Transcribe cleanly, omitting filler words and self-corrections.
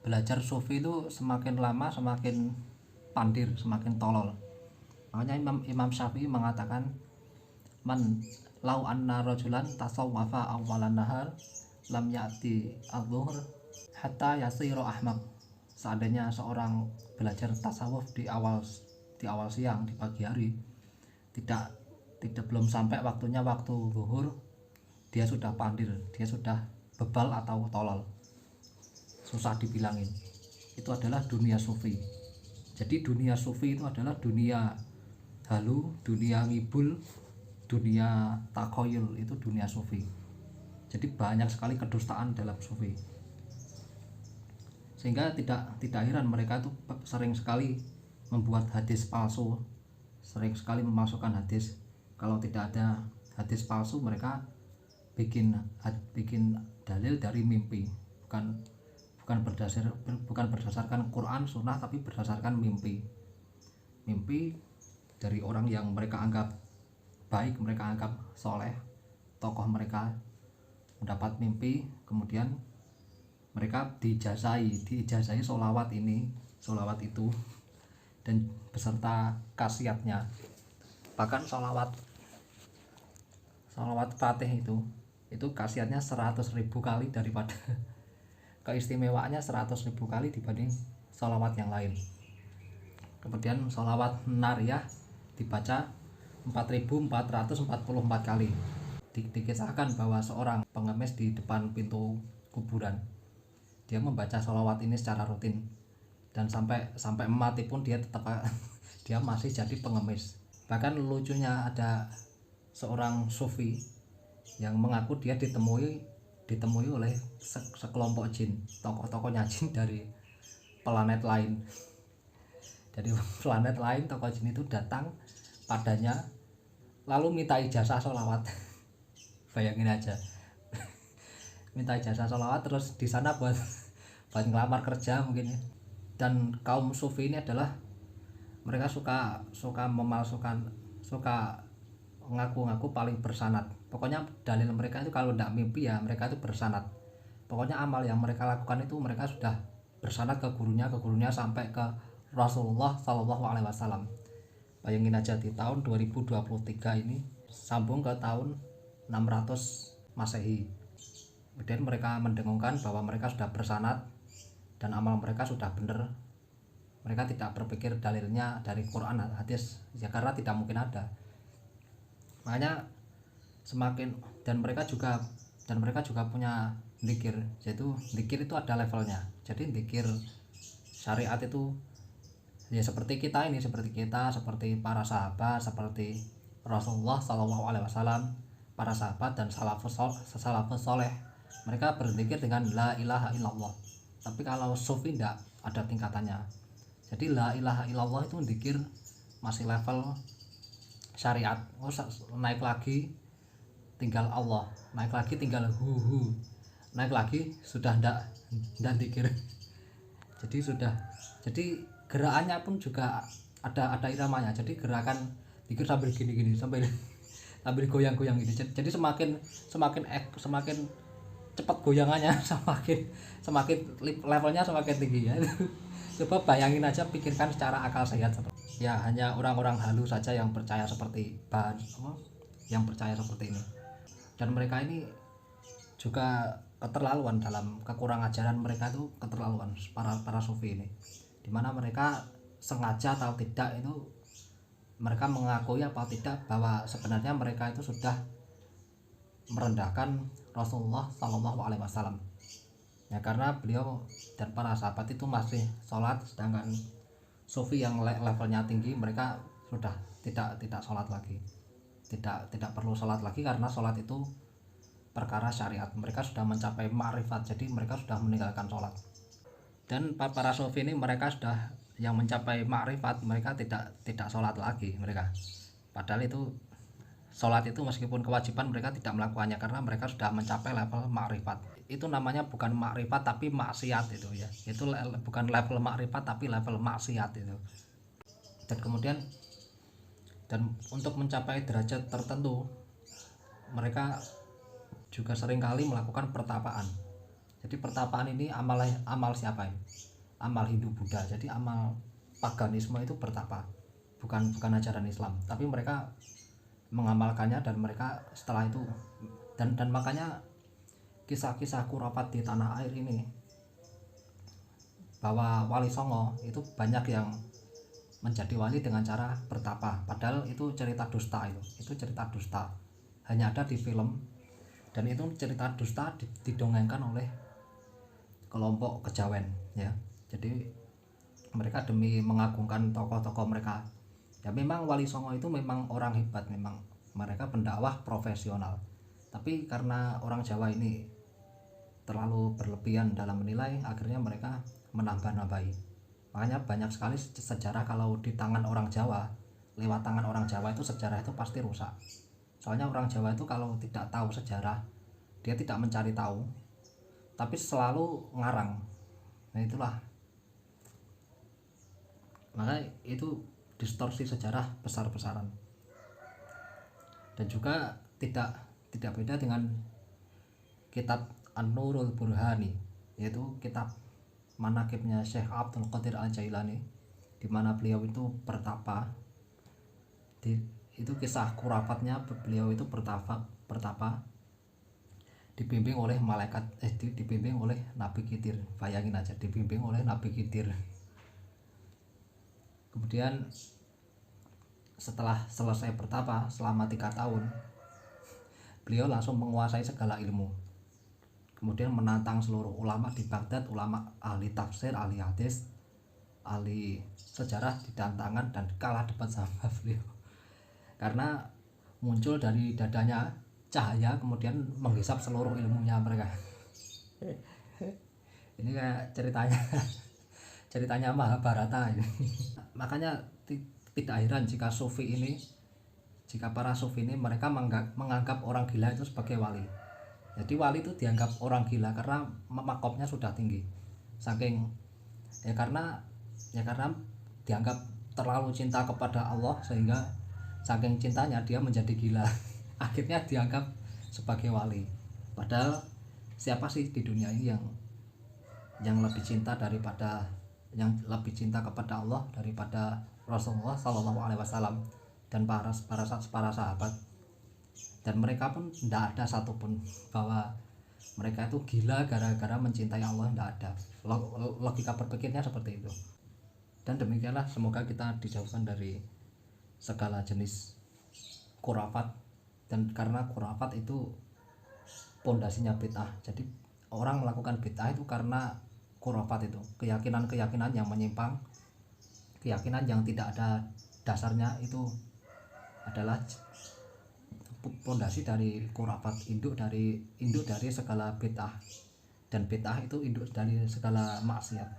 belajar sufi itu semakin lama semakin pandir, semakin tolol. Makanya Imam Syafi'i mengatakan, man lau anna rajulan tasawwafa awwalan nahar lam ya'ti adzuhur hatta yasiru ahmaq. Seandainya seorang belajar tasawuf di awal siang, di pagi hari, tidak belum sampai waktunya waktu zuhur, dia sudah pandir, dia sudah bebal atau tolol, susah dibilangin. Itu adalah dunia sufi. Jadi dunia sufi itu adalah dunia halu, dunia ngibul, dunia takoyul, itu dunia sufi. Jadi banyak sekali kedustaan dalam sufi, sehingga tidak heran mereka itu sering sekali membuat hadis palsu, sering sekali memasukkan hadis. Kalau tidak ada hadis palsu, mereka bikin dalil dari mimpi, bukan berdasarkan Quran Sunnah, tapi berdasarkan mimpi dari orang yang mereka anggap baik, mereka anggap soleh, tokoh mereka mendapat mimpi, kemudian mereka diijazai sholawat ini, sholawat itu, dan beserta khasiatnya. Bahkan sholawat Fatih itu khasiatnya 100.000 kali daripada keistimewaannya 100.000 kali dibanding sholawat yang lain. Kemudian sholawat nariyah dibaca 4.444 kali. Dikisahkan bahwa seorang pengemis di depan pintu kuburan, dia membaca sholawat ini secara rutin, dan sampai mati pun dia tetap dia masih jadi pengemis. Bahkan lucunya, ada seorang sufi yang mengaku dia ditemui oleh sekelompok jin, tokoh-tokohnya jin dari planet lain. Dari planet lain tokoh jin itu datang padanya lalu minta ijazah sholawat. Bayangin aja, minta ijazah sholawat, terus di sana buat ngelamar kerja mungkin ya. Dan kaum sufi ini adalah mereka suka memalsukan, suka ngaku-ngaku paling bersanad. Pokoknya dalil mereka itu kalau tidak mimpi ya mereka itu bersanad. Pokoknya amal yang mereka lakukan itu mereka sudah bersanad ke gurunya sampai ke Rasulullah SAW. Bayangin aja, di tahun 2023 ini sambung ke tahun 600 Masehi. Kemudian mereka mendengungkan bahwa mereka sudah bersanad dan amal mereka sudah benar. Mereka tidak berpikir dalilnya dari Quran hadis ya, karena tidak mungkin ada. Makanya dan mereka juga punya zikir, yaitu zikir itu ada levelnya. Jadi zikir syariat itu ya seperti kita, seperti para sahabat, seperti Rasulullah SAW, para sahabat dan salafus soleh, mereka berzikir dengan la ilaha illallah. Tapi kalau sufi tidak ada tingkatannya. Jadi la ilaha illallah itu zikir masih level syariat. Naik lagi tinggal Allah, naik lagi tinggal hu, naik lagi sudah ndak zikir. Jadi gerakannya pun juga ada iramanya. Jadi gerakan zikir sambil gini sambil goyang-goyang gitu. Jadi semakin cepat goyangannya, semakin levelnya semakin tinggi ya. Coba bayangin aja, pikirkan secara akal sehat. Ya hanya orang-orang halu saja yang percaya seperti ini. Dan mereka ini juga keterlaluan dalam kekurangan ajaran mereka, itu keterlaluan para sufi ini, dimana mereka sengaja atau tidak itu mereka mengakui apa tidak bahwa sebenarnya mereka itu sudah merendahkan Rasulullah SAW. Ya karena beliau dan para sahabat itu masih sholat, sedangkan sufi yang levelnya tinggi mereka sudah tidak sholat lagi, tidak perlu sholat lagi, karena sholat itu perkara syariat. Mereka sudah mencapai ma'rifat, jadi mereka sudah meninggalkan sholat. Dan para sufi ini mereka sudah yang mencapai ma'rifat, mereka tidak sholat lagi mereka. Padahal itu sholat itu meskipun kewajiban mereka tidak melakukannya, karena mereka sudah mencapai level ma'rifat. Itu namanya bukan ma'rifat tapi maksiat itu ya. Itu bukan level ma'rifat tapi level maksiat itu. Dan kemudian untuk mencapai derajat tertentu mereka juga seringkali melakukan pertapaan. Jadi pertapaan ini amal siapa ini? Amal Hindu Buddha. Jadi amal paganisme itu bertapa, bukan ajaran Islam, tapi mereka mengamalkannya, dan mereka setelah itu dan makanya kisah-kisah Kurapat di tanah air ini, bahwa Wali Songo itu banyak yang menjadi wali dengan cara bertapa, padahal itu cerita dusta. Itu cerita dusta, hanya ada di film, dan itu cerita dusta didongengkan oleh kelompok kejawen ya. Jadi mereka demi mengagungkan tokoh-tokoh mereka ya. Memang Wali Songo itu memang orang hebat, memang mereka pendakwah profesional, tapi karena orang Jawa ini terlalu berlebihan dalam menilai, akhirnya mereka menambah-nambahi. Makanya banyak sekali sejarah kalau di tangan orang Jawa, lewat tangan orang Jawa itu sejarah itu pasti rusak. Soalnya orang Jawa itu kalau tidak tahu sejarah, dia tidak mencari tahu, tapi selalu ngarang. Nah itulah, maka itu distorsi sejarah besar-besaran. Dan juga tidak beda dengan kitab An-Nurul Burhani, yaitu kitab manakibnya Syekh Abdul Qadir Al-Jailani, di mana beliau itu bertapa. Itu kisah kurapatnya, beliau itu bertapa dibimbing oleh malaikat, dibimbing oleh Nabi Khidir. Bayangin aja, dibimbing oleh Nabi Khidir. Kemudian setelah selesai bertapa selama 3 tahun, beliau langsung menguasai segala ilmu. Kemudian menantang seluruh ulama di Baghdad, ulama ahli tafsir, ahli hadis, ahli sejarah, ditantangkan dan kalah debat sama beliau. Karena muncul dari dadanya cahaya, kemudian menghisap seluruh ilmunya mereka. Ini kayak ceritanya Mahabharata ini. Makanya tidak heran jika para sufi ini mereka menganggap orang gila itu sebagai wali. Jadi wali itu dianggap orang gila karena makomnya sudah tinggi, saking karena dianggap terlalu cinta kepada Allah, sehingga saking cintanya dia menjadi gila. Akhirnya dianggap sebagai wali. Padahal siapa sih di dunia ini yang lebih cinta kepada Allah daripada Rasulullah Shallallahu Alaihi Wasallam dan para sahabat. Dan mereka pun tidak ada satupun bahwa mereka itu gila gara-gara mencintai Allah, tidak ada. Logika berpikirnya seperti itu. Dan demikianlah, semoga kita dijauhkan dari segala jenis khurafat. Dan karena khurafat itu pondasinya bid'ah, jadi orang melakukan bid'ah itu karena khurafat itu, keyakinan yang menyimpang, keyakinan yang tidak ada dasarnya, itu adalah pondasi dari khurafat, induk dari segala bid'ah. Dan bid'ah itu induk dari segala maksiat.